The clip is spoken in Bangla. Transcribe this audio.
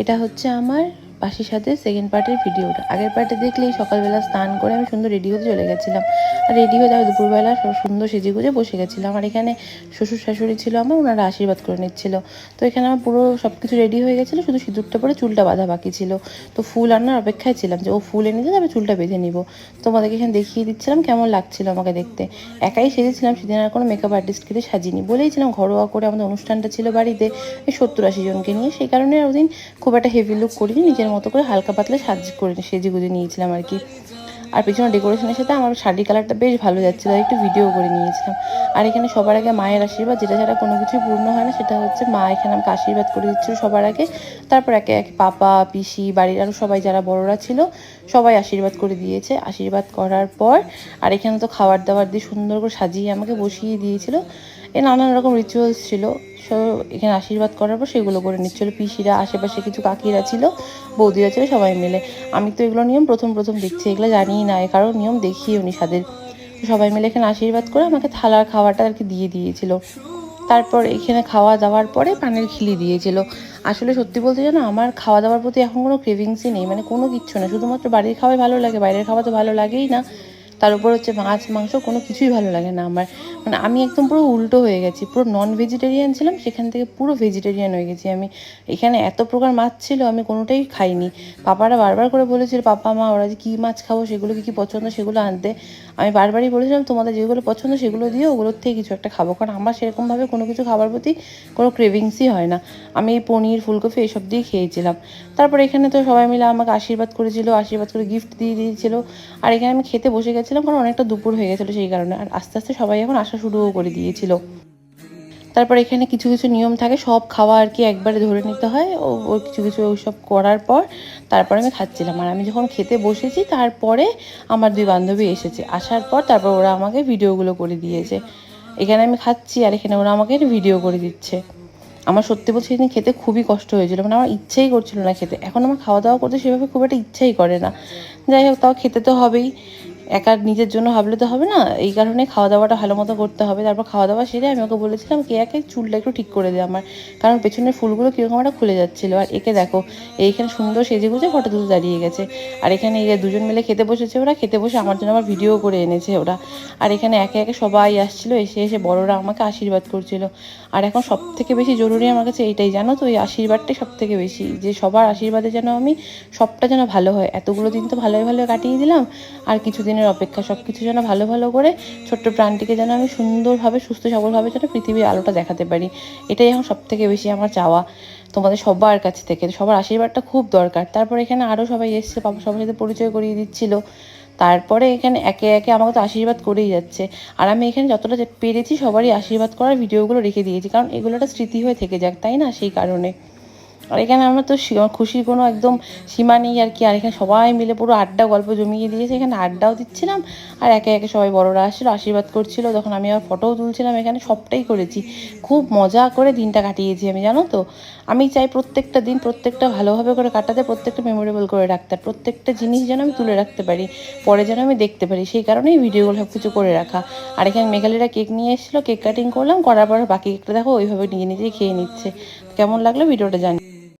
এটা হচ্ছে আমার বাসির সাথে সেকেন্ড পার্টের ভিডিওটা। আগের পার্টে দেখলেই সকালবেলা স্নান করে আমি সুন্দর রেডি হতে চলে গেছিলাম। আর রেডি হয়ে যাবে দুপুরবেলা সব সুন্দর সেজেগুজে বসে গেছিলাম। আর এখানে শ্বশুর শাশুড়ি ছিল আমার, ওনারা আশীর্বাদ করে নিচ্ছিল। তো এখানে আমার পুরো সব কিছু রেডি হয়ে গেছিলো, শুধু সিঁদুরটা পরে চুলটা বাঁধা বাকি ছিল। তো ফুল আনার অপেক্ষায় ছিলাম যে ও ফুল এনে দিলে আমি চুলটা বেঁধে নিব। তোমাদেরকে এখানে দেখিয়ে দিচ্ছিলাম কেমন লাগছিল আমাকে দেখতে। একাই সেজেছিলাম, সেদিন আর কোনো মেকআপ আর্টিস্টকে দিয়ে সাজিনি। বলেইছিলাম ঘরোয়া করে আমাদের অনুষ্ঠানটা ছিল বাড়িতে, এই 70-80 জনকে নিয়ে, সেই কারণে ওদিন খুব একটা হেভি লুক করিনি, নিজের মতো করে হালকা পাতলা সেজে গুজে নিয়েছিলাম আর কি। আর পিছনে ডেকোরেশনের সাথে আমার শাড়ি কালারটা বেশ ভালো যাচ্ছিলো, একটু ভিডিও করে নিয়েছিলাম। আর এখানে সবার আগে মায়ের আশীর্বাদ, যেটা ছাড়া কোনো কিছুই পূর্ণ হয় না, সেটা হচ্ছে মা এখানে আমাকে আশীর্বাদ করে দিচ্ছিলো সবার আগে। তারপর একে একে পাপা, পিসি, বাড়ির আরও সবাই যারা বড়রা ছিল সবাই আশীর্বাদ করে দিয়েছে। আশীর্বাদ করার পর আর এখানে তো খাবার দাবার দিয়ে সুন্দর করে সাজিয়ে আমাকে বসিয়ে দিয়েছিল। এ নানান রকম রিচুয়ালস ছিল, সব এখানে আশীর্বাদ করার পর সেগুলো করে নিচ্ছিল পিসিরা, আশেপাশে কিছু কাকিরা ছিল, বৌদিরা ছিল, সবাই মিলে। আমি তো এগুলো নিয়ম প্রথম দেখছি, এগুলো জানিই না, কারণ নিয়ম দেখিও নি স্বাদের। সবাই মিলে এখানে আশীর্বাদ করে আমাকে থালার খাওয়াটা আর কি দিয়ে দিয়েছিল। তারপর এখানে খাওয়া দাওয়ার পরে পানের খিলি দিয়েছিল। আসলে সত্যি বলতে জানো, আমার খাওয়া দাওয়ার প্রতি এখন কোনো ক্রেভিংসই নেই, মানে কোনো কিচ্ছু না, শুধুমাত্র বাড়ির খাওয়াই ভালো লাগে, বাইরের খাওয়া তো ভালো লাগেই না। তার উপর হচ্ছে মাছ মাংস কোনো কিছুই ভালো লাগে না আমার। মানে আমি একদম পুরো উল্টো হয়ে গেছি, পুরো নন ভেজিটেরিয়ান ছিলাম, সেখান থেকে পুরো ভেজিটেরিয়ান হয়ে গেছি আমি। এখানে এত প্রকার মাছ ছিল, আমি কোনোটাই খাইনি। পাপারা বারবার করে বলেছিল, পাপা মা ওরা যে কী মাছ খাবো, সেগুলো কী পছন্দ সেগুলো আনতে। আমি বারবারই বলেছিলাম তোমাদের যেগুলো পছন্দ সেগুলো দিও, ওগুলোর থেকে কিছু একটা খাবো, কারণ আমার সেরকমভাবে কোনো কিছু খাবার প্রতি কোনো ক্রেভিংসই হয় না। আমি এই পনির ফুলকপি এসব দিয়ে খেয়েছিলাম। তারপর এখানে তো সবাই মিলে আমাকে আশীর্বাদ করেছিল, আশীর্বাদ করে গিফট দিয়ে দিয়েছিল। আর এখানে আমি খেতে বসে গেছিলাম, কারণ অনেকটা দুপুর হয়ে গেছিলো সেই কারণে। আর আস্তে আস্তে সবাই এখন আসা শুরুও করে দিয়েছিল। তারপর এখানে কিছু কিছু নিয়ম থাকে, সব খাওয়া আর কি একবারে ধরে নিতে হয়, ও কিছু কিছু ওইসব করার পর তারপর আমি খাচ্ছিলাম। আর আমি যখন খেতে বসেছি তারপরে আমার দুই বান্ধবী এসেছে, আসার পর তারপর ওরা আমাকে ভিডিওগুলো করে দিয়েছে। এখানে আমি খাচ্ছি আর এখানে ওরা আমাকে ভিডিও করে দিচ্ছে। আমার সত্যি বলছি সেদিন খেতে খুবই কষ্ট হয়েছিল, মানে আমার ইচ্ছেই করছিল না খেতে। এখন আমার খাওয়া দাওয়া করতে সেভাবে খুব একটা ইচ্ছাই করে না। যাই হোক, তাও খেতে তো হবেই, একা নিজের জন্য ভাবলে তো হবে না, এই কারণে খাওয়া দাওয়াটা ভালো মতো করতে হবে। তারপর খাওয়া দাওয়া সেরে আমি ওকে বলেছিলাম কে একে চুলটা একটু ঠিক করে দেয় আমার, কারণ পেছনের ফুলগুলো কীরকম একটা খুলে যাচ্ছিলো। আর একে দেখো, এইখানে সুন্দর সেজে গুজে ফটো তুলে দাঁড়িয়ে গেছে। আর এখানে এই দুজন মিলে খেতে বসেছে, ওরা খেতে বসে আমার জন্য আবার ভিডিও করে এনেছে ওরা। আর এখানে একে একে সবাই আসছিলো, এসে এসে বড়রা আমাকে আশীর্বাদ করছিল। আর এখন সব থেকে বেশি জরুরি আমার কাছে এইটাই, জানো তো, এই আশীর্বাদটাই সব থেকে বেশি, যে সবার আশীর্বাদে যেন আমি সবটা যেন ভালো হয়। এতগুলো দিন তো ভালোই ভালো কাটিয়ে দিলাম, আর কিছু দিনের অপেক্ষা, সব কিছু যেন ভালো ভালো করে ছোট্ট প্রাণটিকে যেন আমি সুন্দরভাবে সুস্থ সবলভাবে যেন পৃথিবীর আলোটা দেখাতে পারি, এটাই এখন সব থেকে বেশি আমার চাওয়া তোমাদের সবার কাছ থেকে। সবার আশীর্বাদটা খুব দরকার। তারপর এখানে আরও সবাই এসছে, পাপা সবার সাথে পরিচয় করিয়ে দিচ্ছিল। তারপরে এখানে একে একে আমাকে তো আশীর্বাদ করেই যাচ্ছে। আর আমি এখানে যতটা পেরেছি সবারই আশীর্বাদ করার ভিডিওগুলো রেখে দিয়েছি, কারণ এগুলো একটা স্মৃতি হয়ে থেকে যাক, তাই না, সেই কারণে। আর এখানে আমরা তো খুশির কোনো একদম সীমা নেই আর কি। আর এখানে সবাই মিলে পুরো আড্ডা গল্প জমিয়ে দিয়েছে, এখানে আড্ডাও দিচ্ছিলাম। আর একে একে সবাই বড়রা আসছিলো, আশীর্বাদ করছিল, তখন আমি আবার ফটোও তুলছিলাম, এখানে সবটাই করেছি। খুব মজা করে দিনটা কাটিয়েছি আমি, জানো তো। আমি চাই প্রত্যেকটা দিন প্রত্যেকটা ভালোভাবে করে কাটাতে, প্রত্যেকটা মেমোরেবল করে রাখতে, আর প্রত্যেকটা জিনিস যেন আমি তুলে রাখতে পারি, পরে যেন আমি দেখতে পারি, সেই কারণেই ভিডিওগুলো সব কিছু করে রাখা। আর এখানে মেঘালিরা কেক নিয়ে এসেছিলো, কেক কাটিং করলাম, করার পর বাকি কেকটা দেখো ওইভাবে নিজে নিজেই খেয়ে নিচ্ছে। কেমন লাগলো ভিডিওটা জানি।